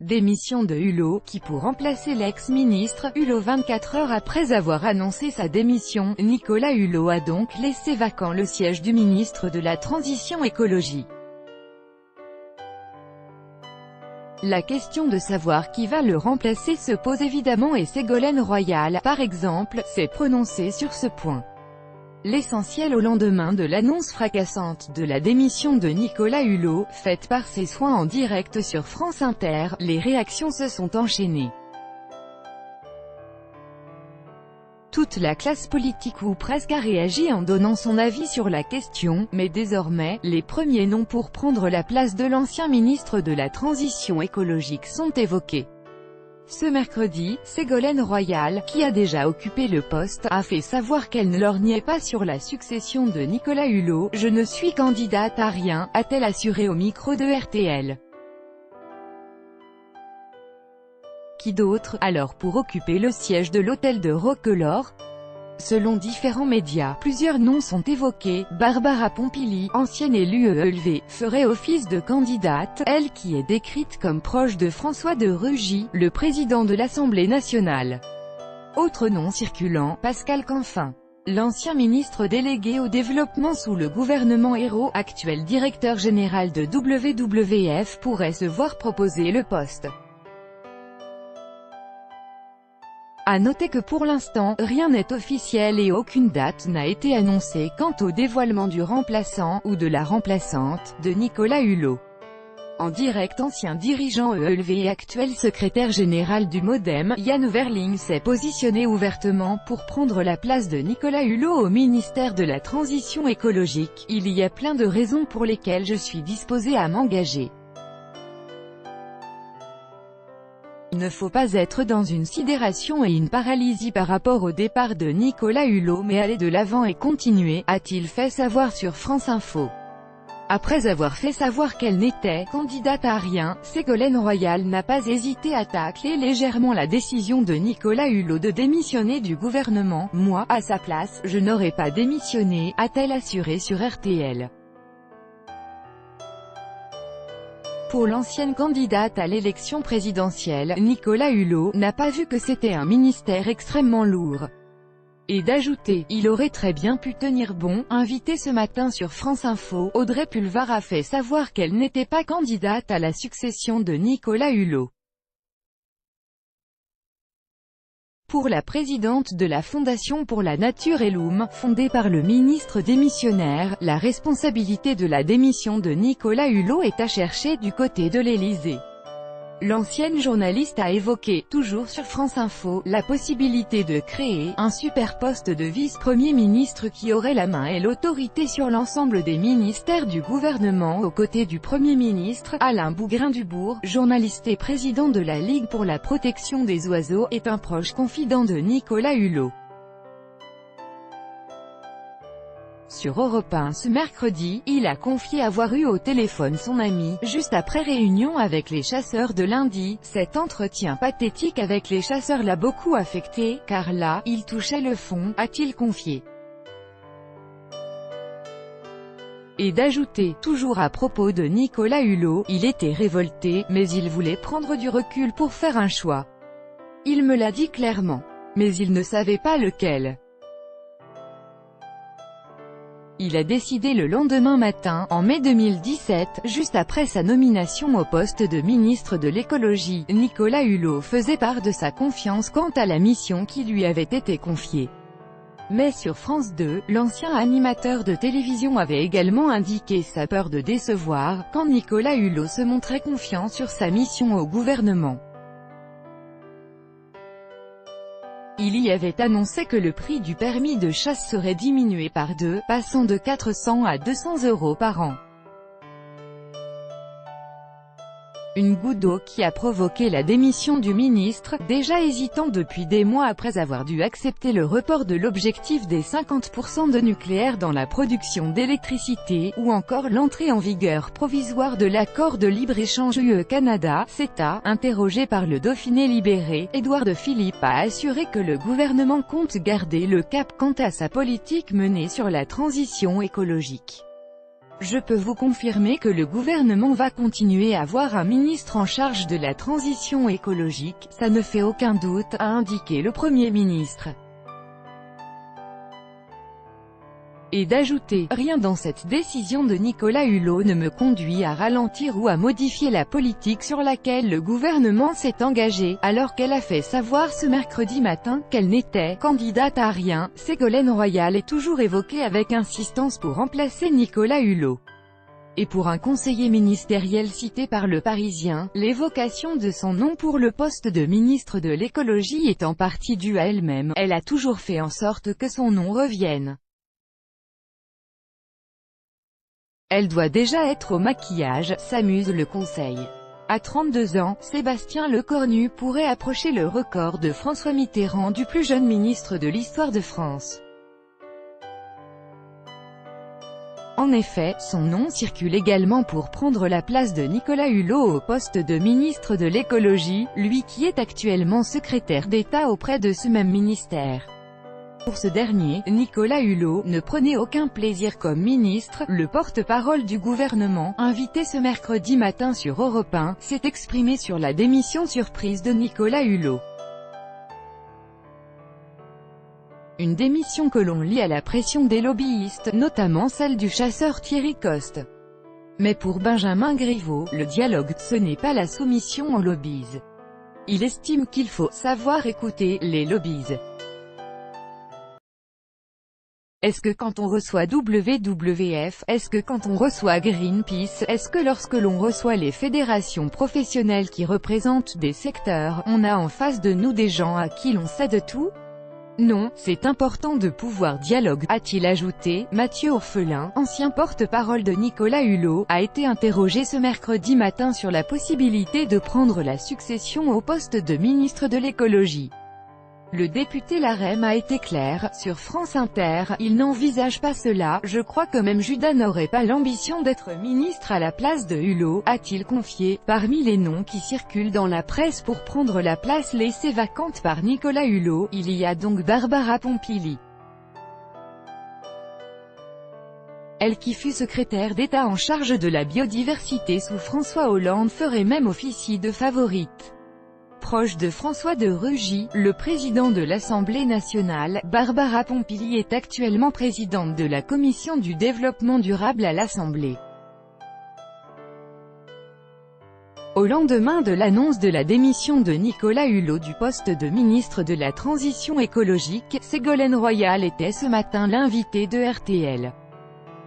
Démission de Hulot, qui pour remplacer l'ex-ministre Hulot 24 heures après avoir annoncé sa démission, Nicolas Hulot a donc laissé vacant le siège du ministre de la Transition écologique. La question de savoir qui va le remplacer se pose évidemment et Ségolène Royal, par exemple, s'est prononcée sur ce point. L'essentiel au lendemain de l'annonce fracassante de la démission de Nicolas Hulot, faite par ses soins en direct sur France Inter, les réactions se sont enchaînées. Toute la classe politique ou presque a réagi en donnant son avis sur la question, mais désormais, les premiers noms pour prendre la place de l'ancien ministre de la Transition écologique sont évoqués. Ce mercredi, Ségolène Royal, qui a déjà occupé le poste, a fait savoir qu'elle ne lorgnait pas sur la succession de Nicolas Hulot. « Je ne suis candidate à rien », a-t-elle assuré au micro de RTL. Qui d'autre, alors pour occuper le siège de l'hôtel de Roquelaure? Selon différents médias, plusieurs noms sont évoqués. Barbara Pompili, ancienne élue EELV, ferait office de candidate, elle qui est décrite comme proche de François de Rugy, le président de l'Assemblée nationale. Autre nom circulant, Pascal Canfin. L'ancien ministre délégué au développement sous le gouvernement Ayrault, actuel directeur général de WWF, pourrait se voir proposer le poste. À noter que pour l'instant, rien n'est officiel et aucune date n'a été annoncée quant au dévoilement du remplaçant, ou de la remplaçante, de Nicolas Hulot. En direct, ancien dirigeant EELV et actuel secrétaire général du MoDem, Yann Verling s'est positionné ouvertement pour prendre la place de Nicolas Hulot au ministère de la Transition écologique. Il y a plein de raisons pour lesquelles je suis disposé à m'engager. Il ne faut pas être dans une sidération et une paralysie par rapport au départ de Nicolas Hulot mais aller de l'avant et continuer, a-t-il fait savoir sur France Info. Après avoir fait savoir qu'elle n'était candidate à rien, Ségolène Royal n'a pas hésité à tacler légèrement la décision de Nicolas Hulot de démissionner du gouvernement. « Moi, à sa place, je n'aurais pas démissionné », a-t-elle assuré sur RTL. Pour l'ancienne candidate à l'élection présidentielle, Nicolas Hulot n'a pas vu que c'était un ministère extrêmement lourd. Et d'ajouter, il aurait très bien pu tenir bon. Invitée ce matin sur France Info, Audrey Pulvar a fait savoir qu'elle n'était pas candidate à la succession de Nicolas Hulot. Pour la présidente de la Fondation pour la Nature et l'Homme, fondée par le ministre démissionnaire, la responsabilité de la démission de Nicolas Hulot est à chercher du côté de l'Élysée. L'ancienne journaliste a évoqué, toujours sur France Info, la possibilité de créer un super poste de vice-premier ministre qui aurait la main et l'autorité sur l'ensemble des ministères du gouvernement aux côtés du Premier ministre. Alain Bougrain-Dubourg, journaliste et président de la Ligue pour la protection des oiseaux, est un proche confident de Nicolas Hulot. Sur Europe 1 ce mercredi, il a confié avoir eu au téléphone son ami, juste après réunion avec les chasseurs de lundi. Cet entretien pathétique avec les chasseurs l'a beaucoup affecté, car là, il touchait le fond, a-t-il confié. Et d'ajouter, toujours à propos de Nicolas Hulot, il était révolté, mais il voulait prendre du recul pour faire un choix. Il me l'a dit clairement. Mais il ne savait pas lequel. Il a décidé le lendemain matin, en mai 2017, juste après sa nomination au poste de ministre de l'écologie. Nicolas Hulot faisait part de sa confiance quant à la mission qui lui avait été confiée. Mais sur France 2, l'ancien animateur de télévision avait également indiqué sa peur de décevoir, quand Nicolas Hulot se montrait confiant sur sa mission au gouvernement. Il y avait annoncé que le prix du permis de chasse serait diminué par 2, passant de 400 à 200 € par an. Une goutte d'eau qui a provoqué la démission du ministre, déjà hésitant depuis des mois après avoir dû accepter le report de l'objectif des 50% de nucléaire dans la production d'électricité, ou encore l'entrée en vigueur provisoire de l'accord de libre-échange UE-Canada, CETA. Interrogé par le Dauphiné Libéré, Édouard Philippe a assuré que le gouvernement compte garder le cap quant à sa politique menée sur la transition écologique. Je peux vous confirmer que le gouvernement va continuer à avoir un ministre en charge de la transition écologique, ça ne fait aucun doute, a indiqué le Premier ministre. Et d'ajouter, rien dans cette décision de Nicolas Hulot ne me conduit à ralentir ou à modifier la politique sur laquelle le gouvernement s'est engagé, alors qu'elle a fait savoir ce mercredi matin qu'elle n'était candidate à rien. Ségolène Royal est toujours évoquée avec insistance pour remplacer Nicolas Hulot. Et pour un conseiller ministériel cité par Le Parisien, l'évocation de son nom pour le poste de ministre de l'écologie est en partie due à elle-même, elle a toujours fait en sorte que son nom revienne. Elle doit déjà être au maquillage, s'amuse le Conseil. À 32 ans, Sébastien Lecornu pourrait approcher le record de François Mitterrand du plus jeune ministre de l'histoire de France. En effet, son nom circule également pour prendre la place de Nicolas Hulot au poste de ministre de l'écologie, lui qui est actuellement secrétaire d'État auprès de ce même ministère. Pour ce dernier, Nicolas Hulot ne prenait aucun plaisir comme ministre. Le porte-parole du gouvernement, invité ce mercredi matin sur Europe 1, s'est exprimé sur la démission surprise de Nicolas Hulot. Une démission que l'on lie à la pression des lobbyistes, notamment celle du chasseur Thierry Coste. Mais pour Benjamin Griveaux, le dialogue, ce n'est pas la soumission aux lobbies. Il estime qu'il faut savoir écouter les lobbies. Est-ce que quand on reçoit WWF, est-ce que quand on reçoit Greenpeace, est-ce que lorsque l'on reçoit les fédérations professionnelles qui représentent des secteurs, on a en face de nous des gens à qui l'on cède tout? Non, c'est important de pouvoir dialoguer, a-t-il ajouté. Mathieu Orphelin, ancien porte-parole de Nicolas Hulot, a été interrogé ce mercredi matin sur la possibilité de prendre la succession au poste de ministre de l'écologie. Le député LaREM a été clair, sur France Inter, il n'envisage pas cela, je crois que même Judas n'aurait pas l'ambition d'être ministre à la place de Hulot, a-t-il confié. Parmi les noms qui circulent dans la presse pour prendre la place laissée vacante par Nicolas Hulot, il y a donc Barbara Pompili. Elle qui fut secrétaire d'État en charge de la biodiversité sous François Hollande ferait même officie de favorite. Proche de François de Rugy, le président de l'Assemblée nationale, Barbara Pompili est actuellement présidente de la Commission du développement durable à l'Assemblée. Au lendemain de l'annonce de la démission de Nicolas Hulot du poste de ministre de la Transition écologique, Ségolène Royal était ce matin l'invitée de RTL.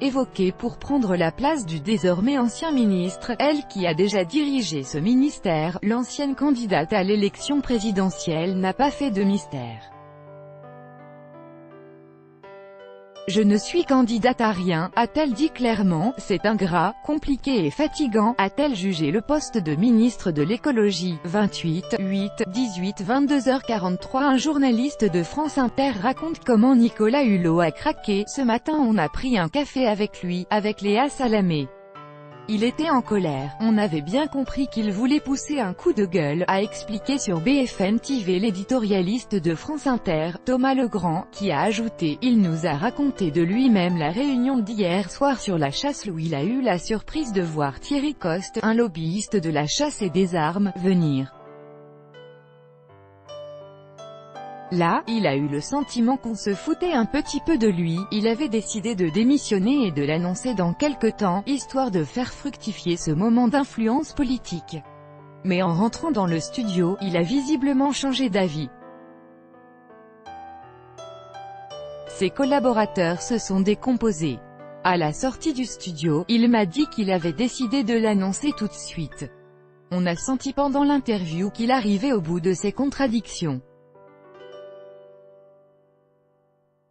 Évoquée pour prendre la place du désormais ancien ministre, elle qui a déjà dirigé ce ministère, l'ancienne candidate à l'élection présidentielle n'a pas fait de mystère. Je ne suis candidate à rien, a-t-elle dit clairement, c'est ingrat, compliqué et fatigant, a-t-elle jugé le poste de ministre de l'écologie. 22h43. Un journaliste de France Inter raconte comment Nicolas Hulot a craqué. Ce matin on a pris un café avec lui, avec Léa Salamé. Il était en colère, on avait bien compris qu'il voulait pousser un coup de gueule, a expliqué sur BFM TV l'éditorialiste de France Inter, Thomas Legrand, qui a ajouté « Il nous a raconté de lui-même la réunion d'hier soir sur la chasse où il a eu la surprise de voir Thierry Coste, un lobbyiste de la chasse et des armes, venir. Là, il a eu le sentiment qu'on se foutait un petit peu de lui, il avait décidé de démissionner et de l'annoncer dans quelque temps, histoire de faire fructifier ce moment d'influence politique. Mais en rentrant dans le studio, il a visiblement changé d'avis. Ses collaborateurs se sont décomposés. À la sortie du studio, il m'a dit qu'il avait décidé de l'annoncer tout de suite. On a senti pendant l'interview qu'il arrivait au bout de ses contradictions.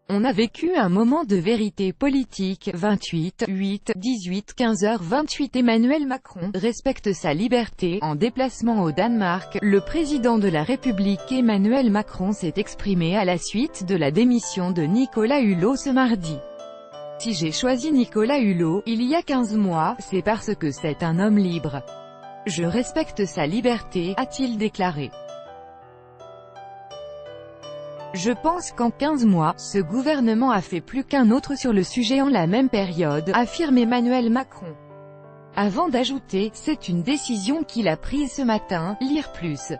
On a vécu un moment de vérité politique. 15h28. Emmanuel Macron respecte sa liberté. En déplacement au Danemark, le président de la République Emmanuel Macron s'est exprimé à la suite de la démission de Nicolas Hulot ce mardi. Si j'ai choisi Nicolas Hulot, il y a 15 mois, c'est parce que c'est un homme libre. Je respecte sa liberté, a-t-il déclaré. Je pense qu'en 15 mois, ce gouvernement a fait plus qu'un autre sur le sujet en la même période, affirme Emmanuel Macron. Avant d'ajouter, c'est une décision qu'il a prise ce matin, lire plus.